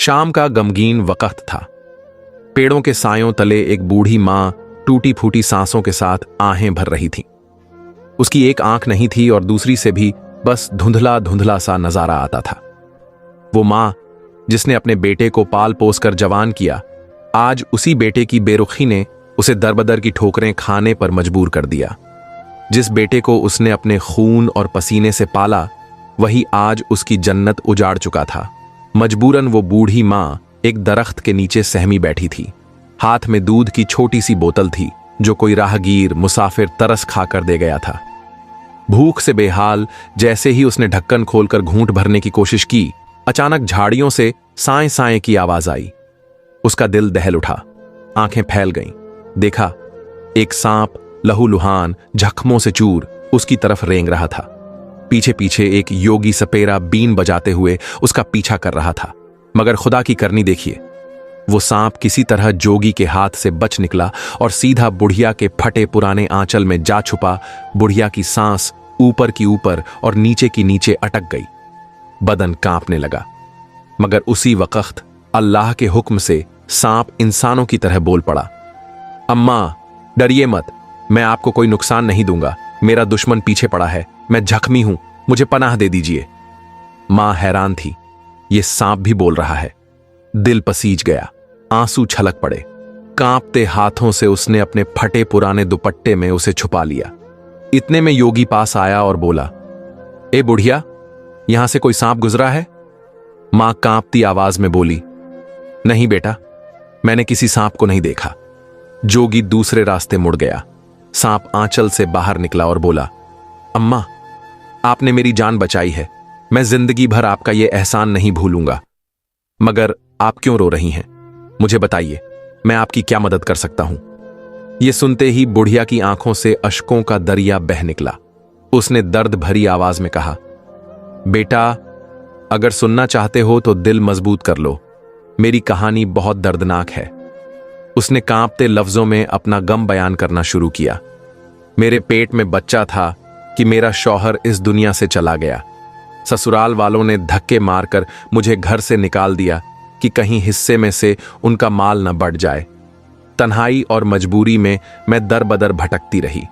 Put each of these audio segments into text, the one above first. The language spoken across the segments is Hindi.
शाम का गमगीन वक्त था। पेड़ों के सायों तले एक बूढ़ी मां टूटी फूटी सांसों के साथ आहें भर रही थी। उसकी एक आंख नहीं थी और दूसरी से भी बस धुंधला धुंधला सा नजारा आता था। वो मां जिसने अपने बेटे को पाल पोस कर जवान किया, आज उसी बेटे की बेरुखी ने उसे दरबदर की ठोकरें खाने पर मजबूर कर दिया। जिस बेटे को उसने अपने खून और पसीने से पाला, वही आज उसकी जन्नत उजाड़ चुका था। मजबूरन वो बूढ़ी मां एक दरख्त के नीचे सहमी बैठी थी। हाथ में दूध की छोटी सी बोतल थी जो कोई राहगीर मुसाफिर तरस खाकर दे गया था। भूख से बेहाल जैसे ही उसने ढक्कन खोलकर घूंट भरने की कोशिश की, अचानक झाड़ियों से साएं साएं की आवाज आई। उसका दिल दहल उठा, आंखें फैल गईं। देखा, एक सांप लहूलुहान जख्मों से चूर उसकी तरफ रेंग रहा था। पीछे पीछे एक योगी सपेरा बीन बजाते हुए उसका पीछा कर रहा था। मगर खुदा की करनी देखिए, वो सांप किसी तरह जोगी के हाथ से बच निकला और सीधा बुढ़िया के फटे पुराने आंचल में जा छुपा। बुढ़िया की सांस ऊपर की ऊपर और नीचे की नीचे अटक गई। बदन कांपने लगा। मगर उसी वक्त अल्लाह के हुक्म से सांप इंसानों की तरह बोल पड़ा, अम्मा डरिए मत, मैं आपको कोई नुकसान नहीं दूंगा। मेरा दुश्मन पीछे पड़ा है, मैं जख्मी हूं, मुझे पनाह दे दीजिए। मां हैरान थी, ये सांप भी बोल रहा है। दिल पसीज गया, आंसू छलक पड़े। कांपते हाथों से उसने अपने फटे पुराने दुपट्टे में उसे छुपा लिया। इतने में योगी पास आया और बोला, ए बुढ़िया, यहां से कोई सांप गुजरा है? मां कांपती आवाज में बोली, नहीं बेटा, मैंने किसी सांप को नहीं देखा। जोगी दूसरे रास्ते मुड़ गया। सांप आंचल से बाहर निकला और बोला, अम्मा, आपने मेरी जान बचाई है, मैं जिंदगी भर आपका यह एहसान नहीं भूलूंगा। मगर आप क्यों रो रही हैं? मुझे बताइए, मैं आपकी क्या मदद कर सकता हूं? यह सुनते ही बुढ़िया की आंखों से अश्कों का दरिया बह निकला। उसने दर्द भरी आवाज में कहा, बेटा, अगर सुनना चाहते हो तो दिल मजबूत कर लो, मेरी कहानी बहुत दर्दनाक है। उसने कांपते लफ्जों में अपना गम बयान करना शुरू किया। मेरे पेट में बच्चा था कि मेरा शौहर इस दुनिया से चला गया। ससुराल वालों ने धक्के मारकर मुझे घर से निकाल दिया कि कहीं हिस्से में से उनका माल न बढ़ जाए। तन्हाई और मजबूरी में मैं दर बदर भटकती रही।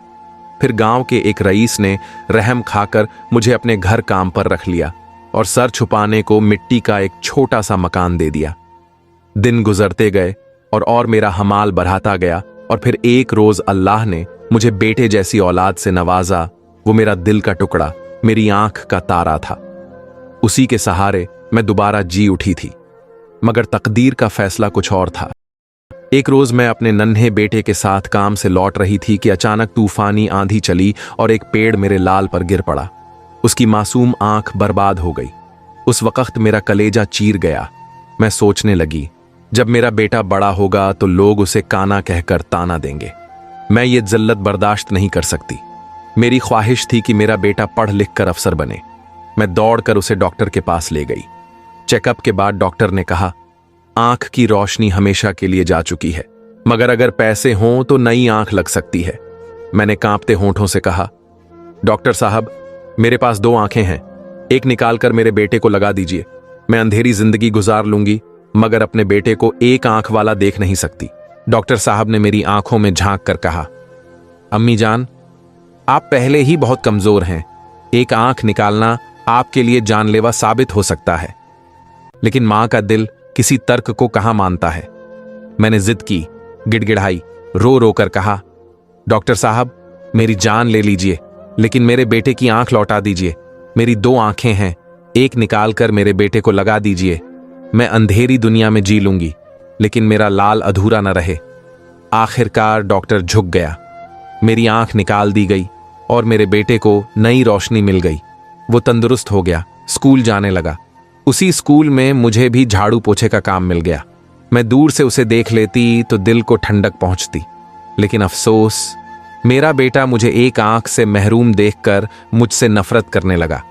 फिर गांव के एक रईस ने रहम खाकर मुझे अपने घर काम पर रख लिया और सर छुपाने को मिट्टी का एक छोटा सा मकान दे दिया। दिन गुजरते गए और मेरा हमाल बढ़ाता गया और फिर एक रोज अल्लाह ने मुझे बेटे जैसी औलाद से नवाजा। वो मेरा दिल का टुकड़ा, मेरी आंख का तारा था। उसी के सहारे मैं दोबारा जी उठी थी। मगर तकदीर का फैसला कुछ और था। एक रोज मैं अपने नन्हे बेटे के साथ काम से लौट रही थी कि अचानक तूफानी आंधी चली और एक पेड़ मेरे लाल पर गिर पड़ा। उसकी मासूम आंख बर्बाद हो गई। उस वक्त मेरा कलेजा चीर गया। मैं सोचने लगी, जब मेरा बेटा बड़ा होगा तो लोग उसे काना कहकर ताना देंगे। मैं ये जिल्लत बर्दाश्त नहीं कर सकती। मेरी ख्वाहिश थी कि मेरा बेटा पढ़ लिख कर अफसर बने। मैं दौड़कर उसे डॉक्टर के पास ले गई। चेकअप के बाद डॉक्टर ने कहा, आंख की रोशनी हमेशा के लिए जा चुकी है, मगर अगर पैसे हों तो नई आंख लग सकती है। मैंने कांपते होंठों से कहा, डॉक्टर साहब, मेरे पास 2 आंखें हैं, एक निकालकर मेरे बेटे को लगा दीजिए। मैं अंधेरी जिंदगी गुजार लूंगी, मगर अपने बेटे को एक आंख वाला देख नहीं सकती। डॉक्टर साहब ने मेरी आंखों में झांक कर कहा, अम्मी जान, आप पहले ही बहुत कमजोर हैं। एक आंख निकालना आपके लिए जानलेवा साबित हो सकता है। लेकिन मां का दिल किसी तर्क को कहां मानता है। मैंने जिद की, गिड़गिड़ाई, रो रो कर कहा, डॉक्टर साहब, मेरी जान ले लीजिए, लेकिन मेरे बेटे की आंख लौटा दीजिए। मेरी 2 आंखें हैं, एक निकालकर मेरे बेटे को लगा दीजिए। मैं अंधेरी दुनिया में जी लूंगी, लेकिन मेरा लाल अधूरा न रहे। आखिरकार डॉक्टर झुक गया। मेरी आंख निकाल दी गई और मेरे बेटे को नई रोशनी मिल गई। वो तंदुरुस्त हो गया, स्कूल जाने लगा। उसी स्कूल में मुझे भी झाड़ू पोछे का काम मिल गया। मैं दूर से उसे देख लेती तो दिल को ठंडक पहुंचती। लेकिन अफसोस, मेरा बेटा मुझे एक आंख से महरूम देखकर मुझसे नफरत करने लगा।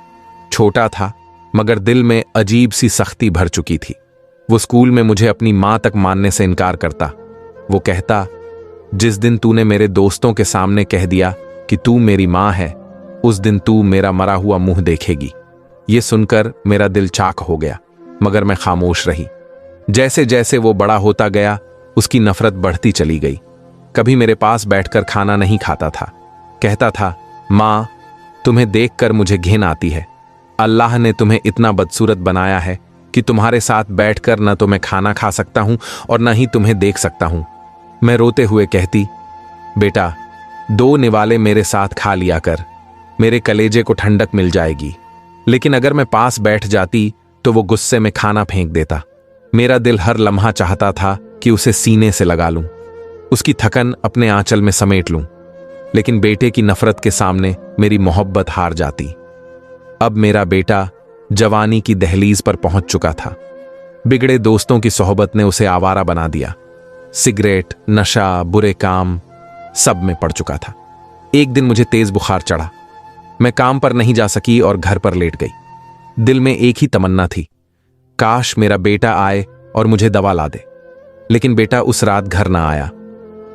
छोटा था, मगर दिल में अजीब सी सख्ती भर चुकी थी। वो स्कूल में मुझे अपनी मां तक मानने से इनकार करता। वो कहता, जिस दिन तूने मेरे दोस्तों के सामने कह दिया कि तू मेरी मां है, उस दिन तू मेरा मरा हुआ मुंह देखेगी। ये सुनकर मेरा दिल चाक हो गया, मगर मैं खामोश रही। जैसे जैसे वो बड़ा होता गया उसकी नफरत बढ़ती चली गई। कभी मेरे पास बैठकर खाना नहीं खाता था। कहता था, माँ तुम्हें देखकर मुझे घिन आती है। अल्लाह ने तुम्हें इतना बदसूरत बनाया है कि तुम्हारे साथ बैठकर न तो मैं खाना खा सकता हूं और न ही तुम्हें देख सकता हूं। मैं रोते हुए कहती, बेटा 2 निवाले मेरे साथ खा लिया कर, मेरे कलेजे को ठंडक मिल जाएगी। लेकिन अगर मैं पास बैठ जाती तो वो गुस्से में खाना फेंक देता। मेरा दिल हर लम्हा चाहता था कि उसे सीने से लगा लूं, उसकी थकन अपने आंचल में समेट लूं, लेकिन बेटे की नफरत के सामने मेरी मोहब्बत हार जाती। अब मेरा बेटा जवानी की दहलीज पर पहुंच चुका था। बिगड़े दोस्तों की सोहबत ने उसे आवारा बना दिया। सिगरेट, नशा, बुरे काम सब में पड़ चुका था। एक दिन मुझे तेज बुखार चढ़ा। मैं काम पर नहीं जा सकी और घर पर लेट गई। दिल में एक ही तमन्ना थी, काश मेरा बेटा आए और मुझे दवा ला दे। लेकिन बेटा उस रात घर ना आया,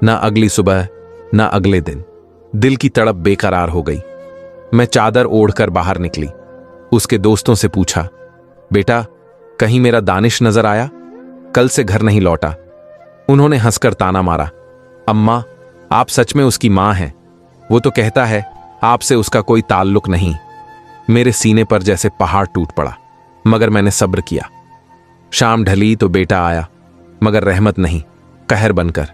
ना अगली सुबह, ना अगले दिन। दिल की तड़प बेकरार हो गई। मैं चादर ओढ़कर बाहर निकली। उसके दोस्तों से पूछा, बेटा कहीं मेरा दानिश नजर आया? कल से घर नहीं लौटा। उन्होंने हंसकर ताना मारा, अम्मा आप सच में उसकी मां हैं। वो तो कहता है आपसे उसका कोई ताल्लुक नहीं। मेरे सीने पर जैसे पहाड़ टूट पड़ा, मगर मैंने सब्र किया। शाम ढली तो बेटा आया, मगर रहमत नहीं, कहर बनकर।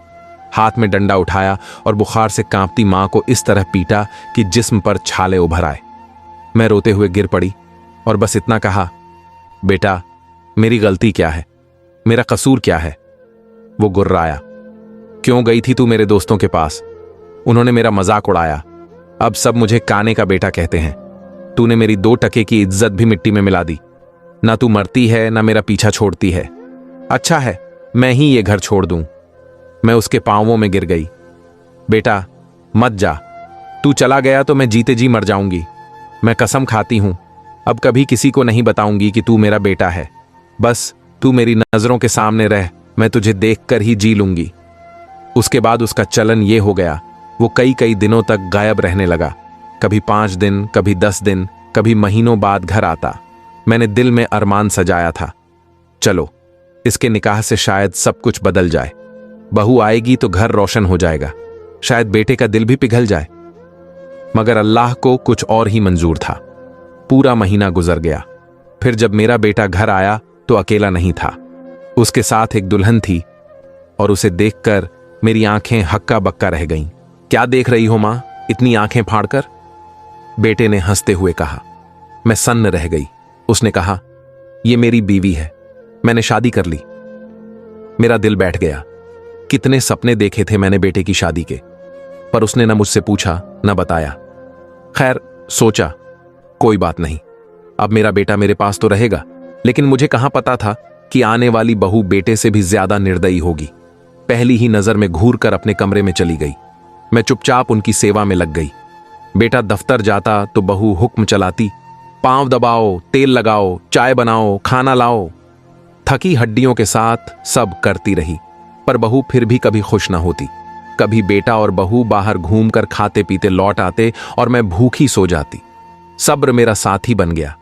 हाथ में डंडा उठाया और बुखार से कांपती मां को इस तरह पीटा कि जिस्म पर छाले उभर आए। मैं रोते हुए गिर पड़ी और बस इतना कहा, बेटा मेरी गलती क्या है, मेरा कसूर क्या है? वो गुर्राया, क्यों गई थी तू मेरे दोस्तों के पास? उन्होंने मेरा मजाक उड़ाया। अब सब मुझे काने का बेटा कहते हैं। तूने मेरी 2 टके की इज्जत भी मिट्टी में मिला दी। ना तू मरती है ना मेरा पीछा छोड़ती है। अच्छा है मैं ही ये घर छोड़ दूं। मैं उसके पांवों में गिर गई। बेटा मत जा, तू चला गया तो मैं जीते जी मर जाऊंगी। मैं कसम खाती हूं अब कभी किसी को नहीं बताऊंगी कि तू मेरा बेटा है। बस तू मेरी नजरों के सामने रह, मैं तुझे देखकर ही जी लूंगी। उसके बाद उसका चलन ये हो गया, वो कई कई दिनों तक गायब रहने लगा। कभी 5 दिन, कभी 10 दिन, कभी महीनों बाद घर आता। मैंने दिल में अरमान सजाया था, चलो इसके निकाह से शायद सब कुछ बदल जाए। बहू आएगी तो घर रोशन हो जाएगा, शायद बेटे का दिल भी पिघल जाए। मगर अल्लाह को कुछ और ही मंजूर था। पूरा महीना गुजर गया। फिर जब मेरा बेटा घर आया तो अकेला नहीं था, उसके साथ एक दुल्हन थी और उसे देखकर मेरी आंखें हक्का बक्का रह गईं। क्या देख रही हो मां, इतनी आंखें फाड़कर? बेटे ने हंसते हुए कहा। मैं सन्न रह गई। उसने कहा, यह मेरी बीवी है, मैंने शादी कर ली। मेरा दिल बैठ गया। कितने सपने देखे थे मैंने बेटे की शादी के, पर उसने न मुझसे पूछा न बताया। खैर सोचा कोई बात नहीं, अब मेरा बेटा मेरे पास तो रहेगा। लेकिन मुझे कहां पता था कि आने वाली बहू बेटे से भी ज्यादा निर्दयी होगी। पहली ही नजर में घूर कर अपने कमरे में चली गई। मैं चुपचाप उनकी सेवा में लग गई। बेटा दफ्तर जाता तो बहू हुक्म चलाती, पांव दबाओ, तेल लगाओ, चाय बनाओ, खाना लाओ। थकी हड्डियों के साथ सब करती रही, पर बहू फिर भी कभी खुश ना होती। कभी बेटा और बहू बाहर घूमकर खाते पीते लौट आते और मैं भूखी सो जाती। सब्र मेरा साथी बन गया।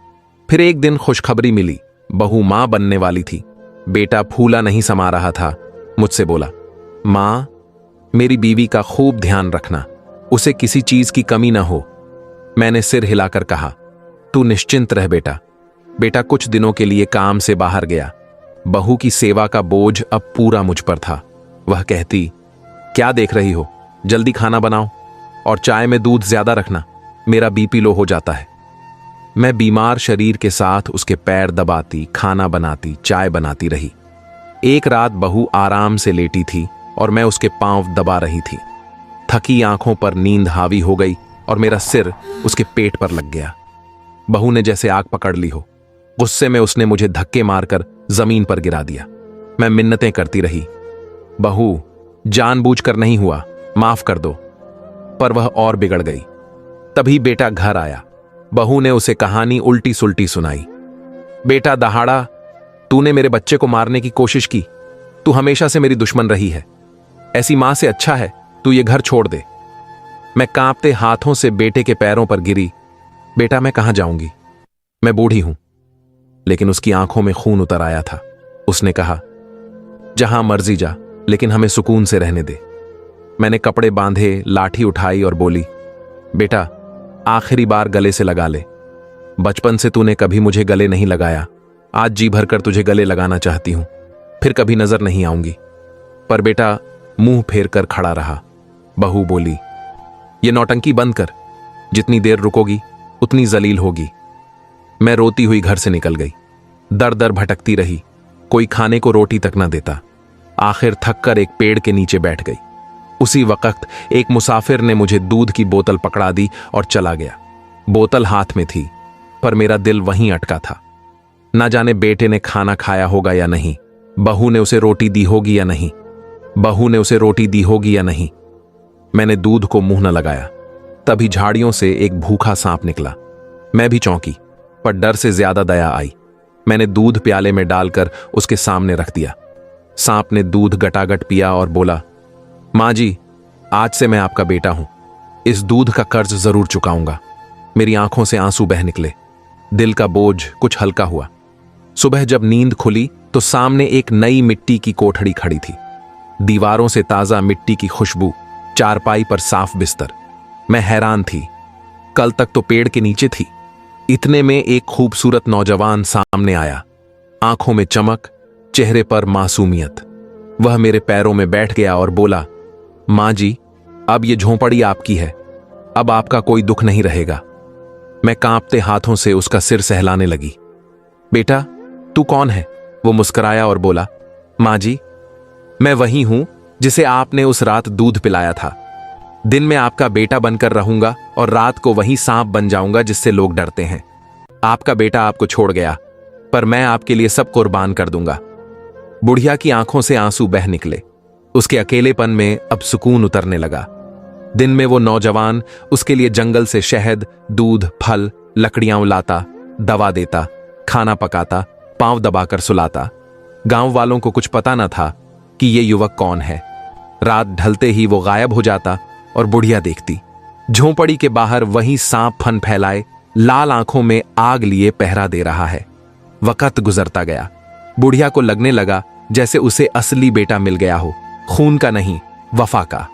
फिर एक दिन खुशखबरी मिली, बहू मां बनने वाली थी। बेटा फूला नहीं समा रहा था। मुझसे बोला, मां मेरी बीवी का खूब ध्यान रखना, उसे किसी चीज की कमी ना हो। मैंने सिर हिलाकर कहा, तू निश्चिंत रह बेटा। बेटा कुछ दिनों के लिए काम से बाहर गया। बहू की सेवा का बोझ अब पूरा मुझ पर था। वह कहती, क्या देख रही हो, जल्दी खाना बनाओ और चाय में दूध ज्यादा रखना, मेरा बीपी लो हो जाता है। मैं बीमार शरीर के साथ उसके पैर दबाती, खाना बनाती, चाय बनाती रही। एक रात बहू आराम से लेटी थी और मैं उसके पांव दबा रही थी। थकी आंखों पर नींद हावी हो गई और मेरा सिर उसके पेट पर लग गया। बहू ने जैसे आग पकड़ ली हो। गुस्से में उसने मुझे धक्के मारकर जमीन पर गिरा दिया। मैं मिन्नतें करती रही, बहू जानबूझकर नहीं हुआ, माफ कर दो। पर वह और बिगड़ गई। तभी बेटा घर आया। बहू ने उसे कहानी उल्टी सुल्टी सुनाई। बेटा दहाड़ा, तूने मेरे बच्चे को मारने की कोशिश की। तू हमेशा से मेरी दुश्मन रही है। ऐसी मां से अच्छा है तू ये घर छोड़ दे। मैं कांपते हाथों से बेटे के पैरों पर गिरी। बेटा मैं कहां जाऊंगी, मैं बूढ़ी हूं। लेकिन उसकी आंखों में खून उतर आया था। उसने कहा, जहां मर्जी जा, लेकिन हमें सुकून से रहने दे। मैंने कपड़े बांधे, लाठी उठाई और बोली, बेटा आखिरी बार गले से लगा ले। बचपन से तूने कभी मुझे गले नहीं लगाया, आज जी भरकर तुझे गले लगाना चाहती हूं, फिर कभी नजर नहीं आऊंगी। पर बेटा मुंह फेर कर खड़ा रहा। बहू बोली, ये नौटंकी बंद कर, जितनी देर रुकोगी उतनी जलील होगी। मैं रोती हुई घर से निकल गई। दर दर भटकती रही, कोई खाने को रोटी तक न देता। आखिर थक कर एक पेड़ के नीचे बैठ गई। उसी वक्त एक मुसाफिर ने मुझे दूध की बोतल पकड़ा दी और चला गया। बोतल हाथ में थी, पर मेरा दिल वहीं अटका था। ना जाने बेटे ने खाना खाया होगा या नहीं, बहू ने उसे रोटी दी होगी या नहीं, बहू ने उसे रोटी दी होगी या नहीं। मैंने दूध को मुंह न लगाया, तभी झाड़ियों से एक भूखा सांप निकला। मैं भी चौंकी, पर डर से ज्यादा दया आई। मैंने दूध प्याले में डालकर उसके सामने रख दिया। सांप ने दूध गटागट पिया और बोला, मां जी, आज से मैं आपका बेटा हूं, इस दूध का कर्ज जरूर चुकाऊंगा। मेरी आंखों से आंसू बह निकले, दिल का बोझ कुछ हल्का हुआ। सुबह जब नींद खुली तो सामने एक नई मिट्टी की कोठड़ी खड़ी थी। दीवारों से ताजा मिट्टी की खुशबू, चारपाई पर साफ बिस्तर। मैं हैरान थी, कल तक तो पेड़ के नीचे थी। इतने में एक खूबसूरत नौजवान सामने आया, आंखों में चमक, चेहरे पर मासूमियत। वह मेरे पैरों में बैठ गया और बोला, मां जी, अब ये झोंपड़ी आपकी है, अब आपका कोई दुख नहीं रहेगा। मैं कांपते हाथों से उसका सिर सहलाने लगी। बेटा तू कौन है? वो मुस्कुराया और बोला, मां जी, मैं वही हूं जिसे आपने उस रात दूध पिलाया था। दिन में आपका बेटा बनकर रहूंगा और रात को वही सांप बन जाऊंगा जिससे लोग डरते हैं। आपका बेटा आपको छोड़ गया, पर मैं आपके लिए सब कुर्बान कर दूंगा। बुढ़िया की आंखों से आंसू बह निकले। उसके अकेलेपन में अब सुकून उतरने लगा। दिन में वो नौजवान उसके लिए जंगल से शहद, दूध, फल, लकड़ियां लाता, दवा देता, खाना पकाता, पांव दबाकर सुलाता। गांव वालों को कुछ पता न था कि ये युवक कौन है। रात ढलते ही वो गायब हो जाता और बुढ़िया देखती। झोंपड़ी के बाहर वही सांप फन फैलाए, लाल आंखों में आग लिए पहरा दे रहा है। वक्त गुजरता गया। बुढ़िया को लगने लगा जैसे उसे असली बेटा मिल गया हो, खून का नहीं, वफा का।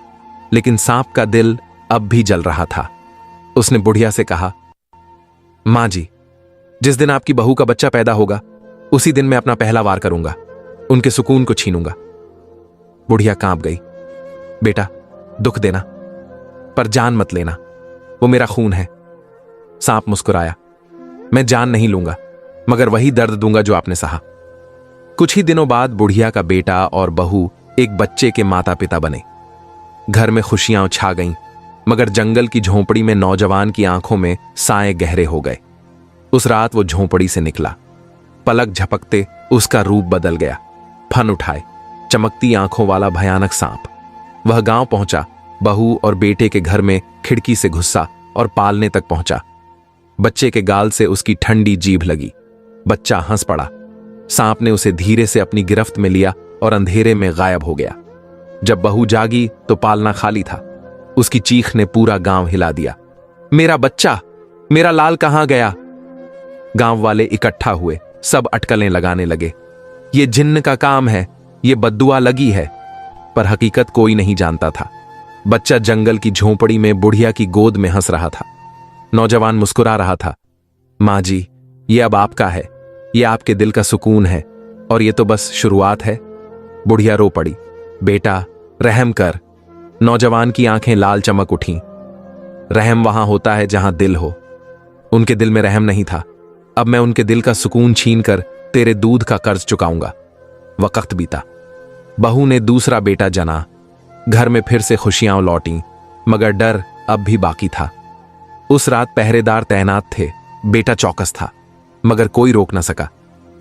लेकिन सांप का दिल अब भी जल रहा था। उसने बुढ़िया से कहा, मां जी, जिस दिन आपकी बहू का बच्चा पैदा होगा उसी दिन मैं अपना पहला वार करूंगा, उनके सुकून को छीनूंगा। बुढ़िया कांप गई। बेटा दुख देना, पर जान मत लेना, वो मेरा खून है। सांप मुस्कुराया, मैं जान नहीं लूंगा, मगर वही दर्द दूंगा जो आपने सहा। कुछ ही दिनों बाद बुढ़िया का बेटा और बहू एक बच्चे के माता पिता बने। घर में खुशियां छा गईं, मगर जंगल की झोंपड़ी में नौजवान की आंखों में साए गहरे हो गए। उस रात वो झोंपड़ी से निकला। पलक झपकते उसका रूप बदल गया। फन उठाए, चमकती आंखों वाला भयानक सांप। वह गांव पहुंचा, बहू और बेटे के घर में खिड़की से घुसा और पालने तक पहुंचा। बच्चे के गाल से उसकी ठंडी जीभ लगी। बच्चा हंस पड़ा। सांप ने उसे धीरे से अपनी गिरफ्त में लिया और अंधेरे में गायब हो गया। जब बहू जागी तो पालना खाली था। उसकी चीख ने पूरा गांव हिला दिया, मेरा बच्चा, मेरा लाल कहां गया? गांव वाले इकट्ठा हुए, सब अटकलें लगाने लगे। ये जिन्न का काम है, ये बद्दुआ लगी है। पर हकीकत कोई नहीं जानता था। बच्चा जंगल की झोंपड़ी में बुढ़िया की गोद में हंस रहा था। नौजवान मुस्कुरा रहा था, मां जी, ये अब आपका है, ये आपके दिल का सुकून है, और ये तो बस शुरुआत है। बुढ़िया रो पड़ी, बेटा रहम कर। नौजवान की आंखें लाल चमक उठीं। रहम वहां होता है जहां दिल हो। उनके दिल में रहम नहीं था। अब मैं उनके दिल का सुकून छीनकर तेरे दूध का कर्ज चुकाऊंगा। वक्त बीता। बहू ने दूसरा बेटा जना। घर में फिर से खुशियां लौटीं, मगर डर अब भी बाकी था। उस रात पहरेदार तैनात थे। बेटा चौकस था, मगर कोई रोक न सका।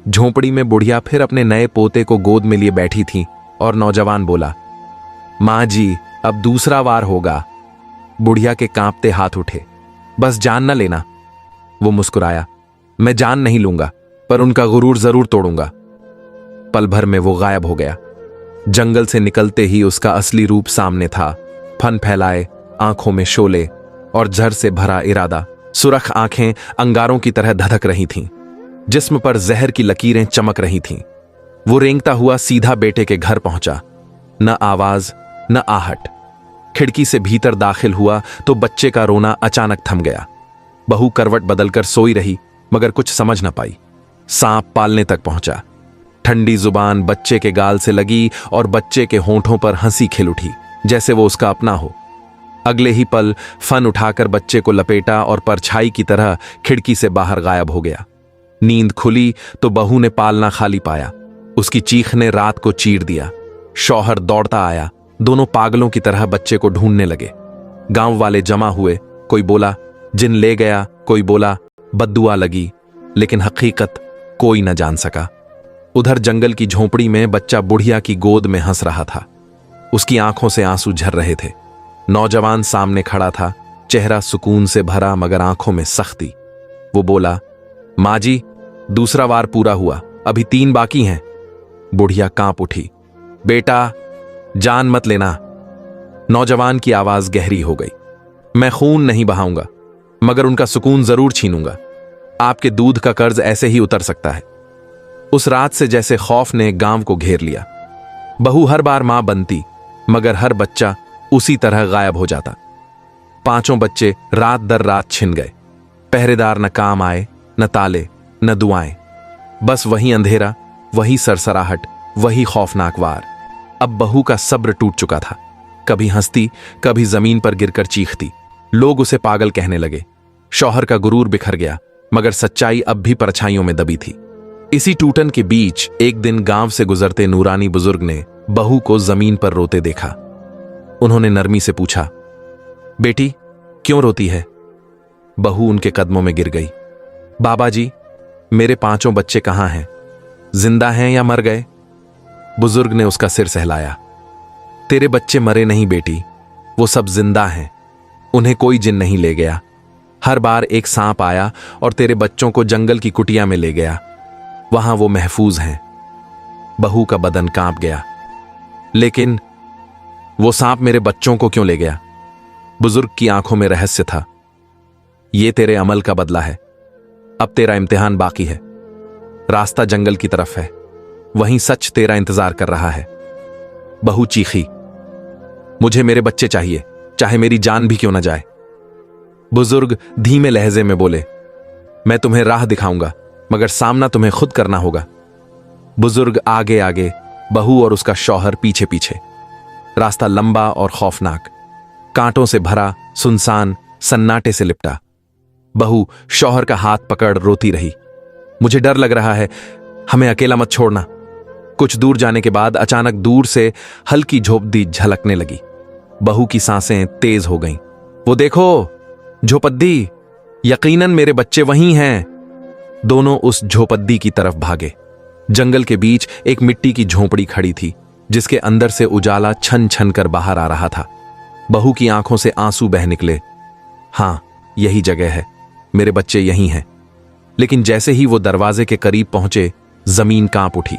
झोंपड़ी में बुढ़िया फिर अपने नए पोते को गोद में लिए बैठी थी और नौजवान बोला, मां जी, अब दूसरा वार होगा। बुढ़िया के कांपते हाथ उठे, बस जान न लेना। वो मुस्कुराया, मैं जान नहीं लूंगा, पर उनका गुरूर जरूर तोड़ूंगा। पल भर में वो गायब हो गया। जंगल से निकलते ही उसका असली रूप सामने था। फन फैलाए, आंखों में शोले और जहर से भरा इरादा। सुरख आंखें अंगारों की तरह धधक रही थीं। जिस्म पर जहर की लकीरें चमक रही थीं। वो रेंगता हुआ सीधा बेटे के घर पहुंचा। न आवाज न आहट। खिड़की से भीतर दाखिल हुआ तो बच्चे का रोना अचानक थम गया। बहू करवट बदलकर सोई रही मगर कुछ समझ न पाई। सांप पालने तक पहुंचा। ठंडी जुबान बच्चे के गाल से लगी और बच्चे के होंठों पर हंसी खिल उठी जैसे वो उसका अपना हो। अगले ही पल फन उठाकर बच्चे को लपेटा और परछाई की तरह खिड़की से बाहर गायब हो गया। नींद खुली तो बहू ने पालना खाली पाया। उसकी चीख ने रात को चीर दिया। शौहर दौड़ता आया। दोनों पागलों की तरह बच्चे को ढूंढने लगे। गांव वाले जमा हुए। कोई बोला जिन ले गया, कोई बोला बद्दुआ लगी, लेकिन हकीकत कोई न जान सका। उधर जंगल की झोंपड़ी में बच्चा बुढ़िया की गोद में हंस रहा था। उसकी आंखों से आंसू झर रहे थे। नौजवान सामने खड़ा था, चेहरा सुकून से भरा मगर आंखों में सख्ती। वो बोला, माँ जी, दूसरा वार पूरा हुआ, अभी 3 बाकी हैं। बुढ़िया कांप उठी। बेटा, जान मत लेना। नौजवान की आवाज गहरी हो गई। मैं खून नहीं बहाऊंगा मगर उनका सुकून जरूर छीनूंगा। आपके दूध का कर्ज ऐसे ही उतर सकता है। उस रात से जैसे खौफ ने गांव को घेर लिया। बहू हर बार मां बनती मगर हर बच्चा उसी तरह गायब हो जाता। 5 बच्चे रात दर रात छिन गए। पहरेदार न काम आए, न ताले, न दुआएं। बस वही अंधेरा, वही सरसराहट, वही खौफनाक वार। अब बहू का सब्र टूट चुका था। कभी हंसती, कभी जमीन पर गिरकर चीखती। लोग उसे पागल कहने लगे। शौहर का गुरूर बिखर गया मगर सच्चाई अब भी परछाइयों में दबी थी। इसी टूटन के बीच एक दिन गांव से गुजरते नूरानी बुजुर्ग ने बहू को जमीन पर रोते देखा। उन्होंने नरमी से पूछा, बेटी क्यों रोती है? बहू उनके कदमों में गिर गई। बाबा जी, मेरे 5 बच्चे कहां हैं? जिंदा हैं या मर गए? बुजुर्ग ने उसका सिर सहलाया। तेरे बच्चे मरे नहीं बेटी, वो सब जिंदा हैं। उन्हें कोई जिन नहीं ले गया। हर बार एक सांप आया और तेरे बच्चों को जंगल की कुटिया में ले गया। वहां वो महफूज हैं। बहू का बदन कांप गया। लेकिन वो सांप मेरे बच्चों को क्यों ले गया? बुजुर्ग की आंखों में रहस्य था। ये तेरे अमल का बदला है। अब तेरा इम्तिहान बाकी है। रास्ता जंगल की तरफ है, वहीं सच तेरा इंतजार कर रहा है। बहू चीखी, मुझे मेरे बच्चे चाहिए, चाहे मेरी जान भी क्यों न जाए। बुजुर्ग धीमे लहजे में बोले, मैं तुम्हें राह दिखाऊंगा मगर सामना तुम्हें खुद करना होगा। बुजुर्ग आगे आगे, बहू और उसका शौहर पीछे पीछे। रास्ता लंबा और खौफनाक, कांटों से भरा, सुनसान, सन्नाटे से लिपटा। बहू शौहर का हाथ पकड़ रोती रही, मुझे डर लग रहा है, हमें अकेला मत छोड़ना। कुछ दूर जाने के बाद अचानक दूर से हल्की झोपड़ी झलकने लगी। बहू की सांसें तेज हो गईं। वो देखो, झोपड़ी, यकीनन मेरे बच्चे वहीं हैं। दोनों उस झोपड़ी की तरफ भागे। जंगल के बीच एक मिट्टी की झोंपड़ी खड़ी थी जिसके अंदर से उजाला छन छन कर बाहर आ रहा था। बहू की आंखों से आंसू बह निकले। हां, यही जगह है, मेरे बच्चे यहीं हैं। लेकिन जैसे ही वो दरवाजे के करीब पहुंचे, जमीन कांप उठी।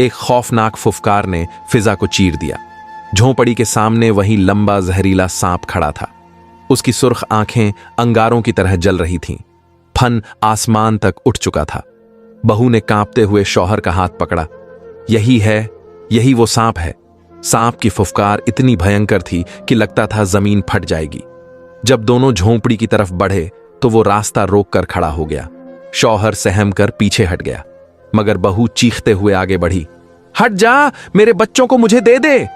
एक खौफनाक फुफकार ने फिजा को चीर दिया। झोंपड़ी के सामने वही लंबा जहरीला सांप खड़ा था। उसकी सुर्ख आंखें अंगारों की तरह जल रही थीं। फन आसमान तक उठ चुका था। बहू ने कांपते हुए शौहर का हाथ पकड़ा। यही है, यही वो सांप है। सांप की फुफकार इतनी भयंकर थी कि लगता था जमीन फट जाएगी। जब दोनों झोंपड़ी की तरफ बढ़े तो वो रास्ता रोककर खड़ा हो गया। शौहर सहम कर पीछे हट गया मगर बहू चीखते हुए आगे बढ़ी, हट जा, मेरे बच्चों को मुझे दे दे।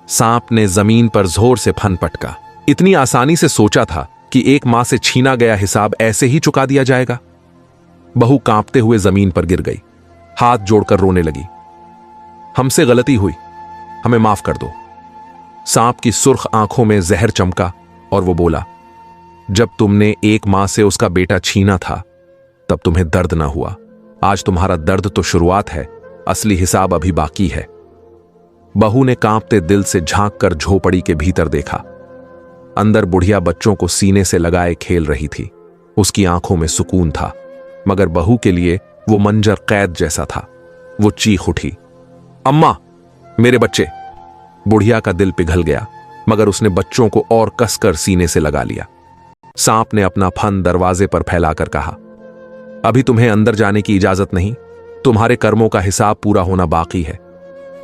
सांप ने जमीन पर जोर से फन पटका। इतनी आसानी से सोचा था कि एक मां से छीना गया हिसाब ऐसे ही चुका दिया जाएगा। बहू कांपते हुए जमीन पर गिर गई, हाथ जोड़कर रोने लगी। हमसे गलती हुई, हमें माफ कर दो। सांप की सुर्ख आंखों में जहर चमका और वो बोला, जब तुमने एक मां से उसका बेटा छीना था तब तुम्हें दर्द ना हुआ। आज तुम्हारा दर्द तो शुरुआत है, असली हिसाब अभी बाकी है। बहू ने कांपते दिल से झांक कर झोपड़ी के भीतर देखा। अंदर बुढ़िया बच्चों को सीने से लगाए खेल रही थी। उसकी आंखों में सुकून था मगर बहू के लिए वो मंजर कैद जैसा था। वो चीख उठी, अम्मा, मेरे बच्चे। बुढ़िया का दिल पिघल गया मगर उसने बच्चों को और कसकर सीने से लगा लिया। सांप ने अपना फन दरवाजे पर फैलाकर कहा, अभी तुम्हें अंदर जाने की इजाजत नहीं, तुम्हारे कर्मों का हिसाब पूरा होना बाकी है।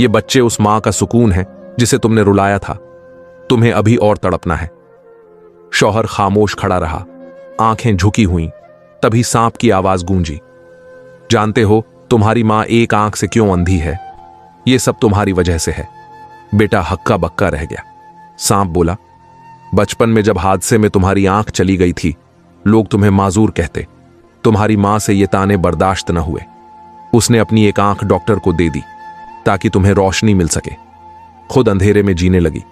ये बच्चे उस मां का सुकून है जिसे तुमने रुलाया था। तुम्हें अभी और तड़पना है। शौहर खामोश खड़ा रहा, आंखें झुकी हुईं। तभी सांप की आवाज गूंजी। जानते हो तुम्हारी मां एक आंख से क्यों अंधी है? ये सब तुम्हारी वजह से है। बेटा हक्का बक्का रह गया। सांप बोला, बचपन में जब हादसे में तुम्हारी आंख चली गई थी, लोग तुम्हें माजूर कहते। तुम्हारी मां से ये ताने बर्दाश्त न हुए। उसने अपनी एक आंख डॉक्टर को दे दी ताकि तुम्हें रोशनी मिल सके। खुद अंधेरे में जीने लगी,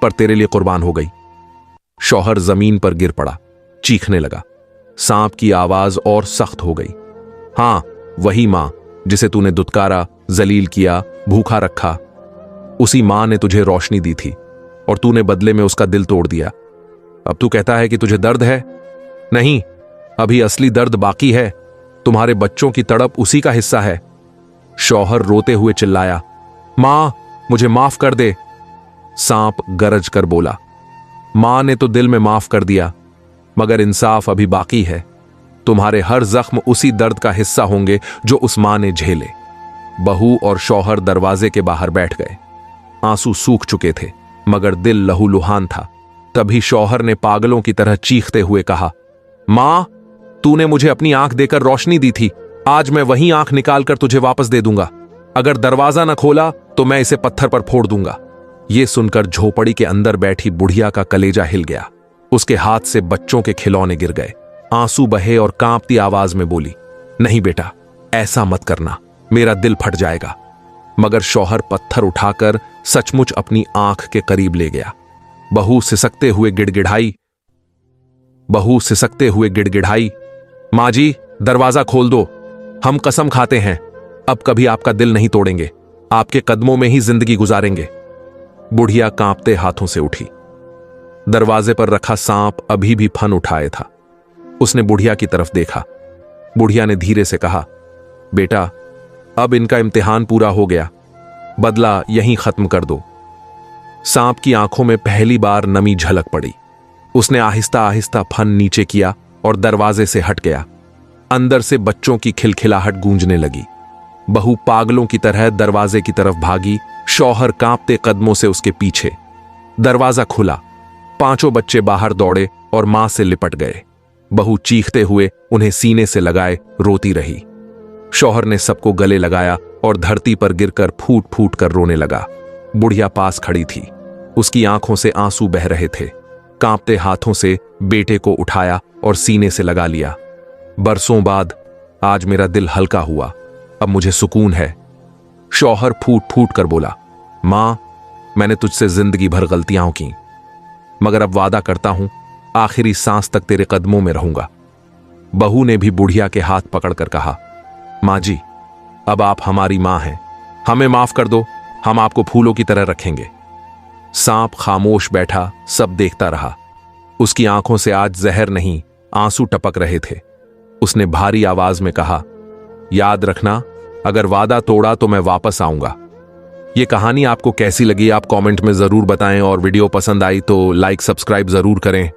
पर तेरे लिए कुर्बान हो गई। शौहर जमीन पर गिर पड़ा, चीखने लगा। सांप की आवाज और सख्त हो गई। हां, वही मां जिसे तूने दुत्कारा, जलील किया, भूखा रखा। उसी मां ने तुझे रोशनी दी थी और तूने बदले में उसका दिल तोड़ दिया। अब तू कहता है कि तुझे दर्द है? नहीं, अभी असली दर्द बाकी है। तुम्हारे बच्चों की तड़प उसी का हिस्सा है। शौहर रोते हुए चिल्लाया, मां, मुझे माफ कर दे। सांप गरज कर बोला, मां ने तो दिल में माफ कर दिया, मगर इंसाफ अभी बाकी है। तुम्हारे हर जख्म उसी दर्द का हिस्सा होंगे जो उस मां ने झेले। बहू और शौहर दरवाजे के बाहर बैठ गए। आंसू सूख चुके थे, मगर दिल लहूलुहान था। तभी शौहर ने पागलों की तरह चीखते हुए कहा, मां, तूने मुझे अपनी आंख देकर रोशनी दी थी। आज मैं वही आंख निकालकर तुझे वापस दे दूंगा। अगर दरवाजा न खोला तो मैं इसे पत्थर पर फोड़ दूंगा। यह सुनकर झोपड़ी के अंदर बैठी बुढ़िया का कलेजा हिल गया। उसके हाथ से बच्चों के खिलौने गिर गए। आंसू बहे और कांपती आवाज में बोली, नहीं बेटा, ऐसा मत करना, मेरा दिल फट जाएगा। मगर शौहर पत्थर उठाकर सचमुच अपनी आंख के करीब ले गया। बहू सिसकते हुए गिड़गिड़ाई, मां जी, दरवाजा खोल दो। हम कसम खाते हैं अब कभी आपका दिल नहीं तोड़ेंगे। आपके कदमों में ही जिंदगी गुजारेंगे। बुढ़िया कांपते हाथों से उठी। दरवाजे पर रखा सांप अभी भी फन उठाए था। उसने बुढ़िया की तरफ देखा। बुढ़िया ने धीरे से कहा, बेटा, अब इनका इम्तिहान पूरा हो गया, बदला यहीं खत्म कर दो। सांप की आंखों में पहली बार नमी झलक पड़ी। उसने आहिस्ता आहिस्ता फन नीचे किया और दरवाजे से हट गया। अंदर से बच्चों की खिलखिलाहट गूंजने लगी। बहू पागलों की तरह दरवाजे की तरफ भागी। शौहर कांपते कदमों से उसके पीछे। दरवाजा खुला। पांचों बच्चे बाहर दौड़े और मां से लिपट गए। बहू चीखते हुए उन्हें सीने से लगाए रोती रही। शौहर ने सबको गले लगाया और धरती पर गिरकर फूट फूट कर रोने लगा। बुढ़िया पास खड़ी थी। उसकी आंखों से आंसू बह रहे थे। कांपते हाथों से बेटे को उठाया और सीने से लगा लिया। बरसों बाद आज मेरा दिल हल्का हुआ, अब मुझे सुकून है। शौहर फूट फूट कर बोला, मां, मैंने तुझसे जिंदगी भर गलतियां की, मगर अब वादा करता हूं आखिरी सांस तक तेरे कदमों में रहूंगा। बहू ने भी बुढ़िया के हाथ पकड़कर कहा, मां जी, अब आप हमारी मां हैं, हमें माफ कर दो, हम आपको फूलों की तरह रखेंगे। सांप खामोश बैठा सब देखता रहा। उसकी आंखों से आज जहर नहीं, आंसू टपक रहे थे। उसने भारी आवाज में कहा, याद रखना, अगर वादा तोड़ा तो मैं वापस आऊंगा। ये कहानी आपको कैसी लगी आप कमेंट में जरूर बताएं और वीडियो पसंद आई तो लाइक सब्सक्राइब जरूर करें।